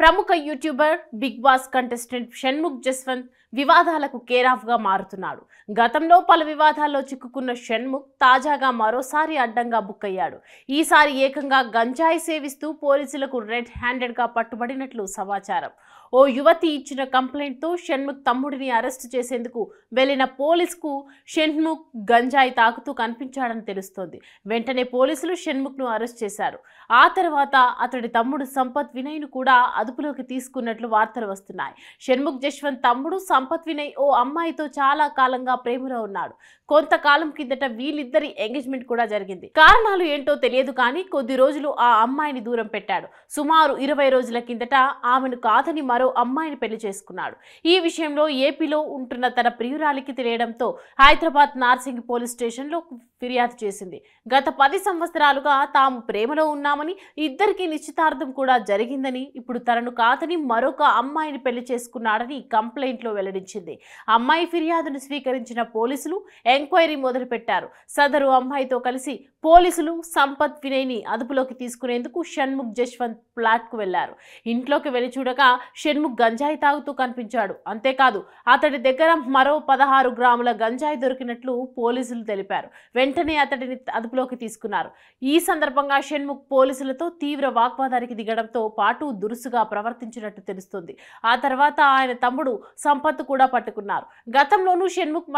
ప్రముఖ YouTuber Bigg Boss contestant Shanmukh Jaswanth వివాదాలకు care of గా మారుతున్నాడు. గతంలో పలు వివాదాల్లో చిక్కుకున్న షణ్ముఖ్ తాజాగా మరోసారి అడ్డంగా బుక్ అయ్యాడు. ఈసారి ఏకంగా గంజాయి సేవిస్తూ పోలీసులకు రెడ్ హ్యాండెడ్ గా పట్టుబడినట్లు సమాచారం. ఓ యువతి ఇచ్చిన కంప్లైంట్ తో షణ్ముఖ్ తమ్ముడిని అరెస్టు చేసేందుకు వెళ్లిన పోలీసుకు షణ్ముఖ్ గంజాయి తాకుతూ కనిపించాడని తెలుస్తోంది. వెంటనే పోలీసులు షణ్ముఖ్ ను అరెస్ట్ చేశారు. ఆ తర్వాత అతడి తమ్ముడు సంపత్ వినయ్ ను కూడా అదుపులోకి తీసుకున్నట్లు వార్తలు వస్తున్నాయి. షణ్ముఖ్ జస్వంత్ తమ్ముడు సంపత్ వినయ్ ఓ అమ్మాయితో చాలా కాలంగా ప్రేమలో ఉన్నాడు. కొంతకాలం కిందట వీళ్ళిద్దరి ఎంగేజ్మెంట్ కూడా జరిగింది. కారణాలు ఏంటో తెలియదు కానీ కొద్ది రోజులు ఆ అమ్మాయిని దూరం పెట్టాడు. సుమారు 20 రోజుల కిందట ఆమెను కాదని మరో అమ్మాయిని పెళ్లి చేసుకున్నాడు. ఈ విషయంలో ఏపీలో ఉంటున్న తన ప్రియురాలికి తెలియడంతో హైదరాబాద్ నార్సింగ్ పోలీస్ స్టేషన్లో ఫిర్యాదు చేసింది. గత 10 సంవత్సరాలుగా తాము ప్రేమలో ఉన్నామని, ఇద్దరికి నిశ్చితార్థం కూడా జరిగిందని, ఇప్పుడు తనను కాదని మరొక అమ్మాయిని పెళ్లి చేసుకున్నాడని కంప్లైంట్లో వెల్లడించింది. అమ్మాయి ఫిర్యాదును స్వీకరించిన పోలీసులు ఎంక్వైరీ మొదలుపెట్టారు. సదరు అమ్మాయితో కలిసి పోలీసులు సంపత్ వినయ్ ని అదుపులోకి తీసుకునేందుకు షణ్ముఖ్ జస్వంత్ ఫ్లాట్ కు వెళ్లారు. ఇంట్లోకి వెళ్లి చూడగా షణ్ముఖ్ గంజాయి తాగుతూ కనిపించాడు. అంతేకాదు అతడి దగ్గర మరో 16 గ్రాముల గంజాయి దొరికినట్లు పోలీసులు తెలిపారు. వెంటనే అతడిని అదుపులోకి తీసుకున్నారు. ఈ సందర్భంగా షణ్ముఖ్ పోలీసులతో తీవ్ర వాగ్వాదానికి దిగడంతో పాటు దురుసుగా ప్రవర్తించినట్టు తెలుస్తుంది. ఆ తర్వాత ఆయన తమ్ముడు సంపత్ కూడా పట్టుకున్నారు. గతంలోనూ షణ్ముఖ్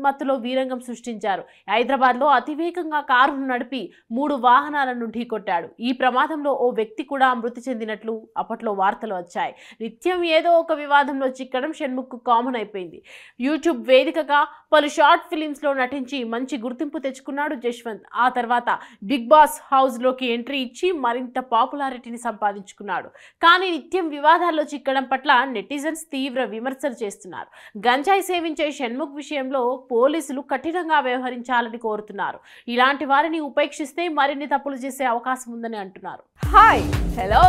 మత్తులో వీరంగం సృష్టించారు. హైదరాబాద్ లో అతివేగంగా కారును నడిపి 3 వాహనాలను ఢీకొట్టాడు. ఈ ప్రమాదంలో ఓ వ్యక్తి కూడా మృతి చెందినట్లు అప్పట్లో వార్తలు వచ్చాయి. నిత్యం ఏదో ఒక వివాదంలో చిక్కడం షణ్ముఖ్ కామన్ అయిపోయింది. యూట్యూబ్ వేదికగా పలు షార్ట్ ఫిలిమ్స్ లో నటించి మంచి గుర్తింపు తెచ్చుకున్నాడు జస్వంత్. ఆ తర్వాత బిగ్ బాస్ హౌస్ లోకి ఎంట్రీ ఇచ్చి మరింత పాపులారిటీని సంపాదించుకున్నాడు. కానీ నిత్యం వివాదాల్లో చిక్కడం పట్ల నెటిజన్స్ తీవ్ర విమర్శలు చేస్తున్నారు. గంజాయి సేవించే షణ్ముఖ్ విషయంలో పోలీసులు కఠినంగా వ్యవహరించాలని కోరుతున్నారు. ఇలాంటి వారిని ఉపేక్షిస్తే మరిన్ని తప్పులు చేసే అవకాశం ఉందని అంటున్నారు. హాయ్ హలో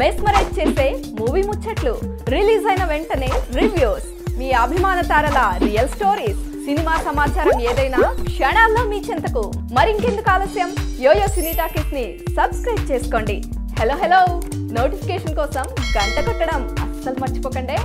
మెస్మరైజ్ చేసే మూవీ ముచ్చట్లు, రిలీజ్ అయిన వెంటనే రివ్యూస్, మీ అభిమాన తారల రియల్ స్టోరీస్, సినిమా సమాచారం ఏదైనా క్షణాల్లో మీ చెంతకు. మరింకెందుకు ఆలస్యం, యోయో సినీ టాకీస్ ని సబ్స్క్రైబ్ చేసుకోండి. హలో నోటిఫికేషన్ కోసం గంట కొట్టడం అస్సలు మర్చిపోకండి.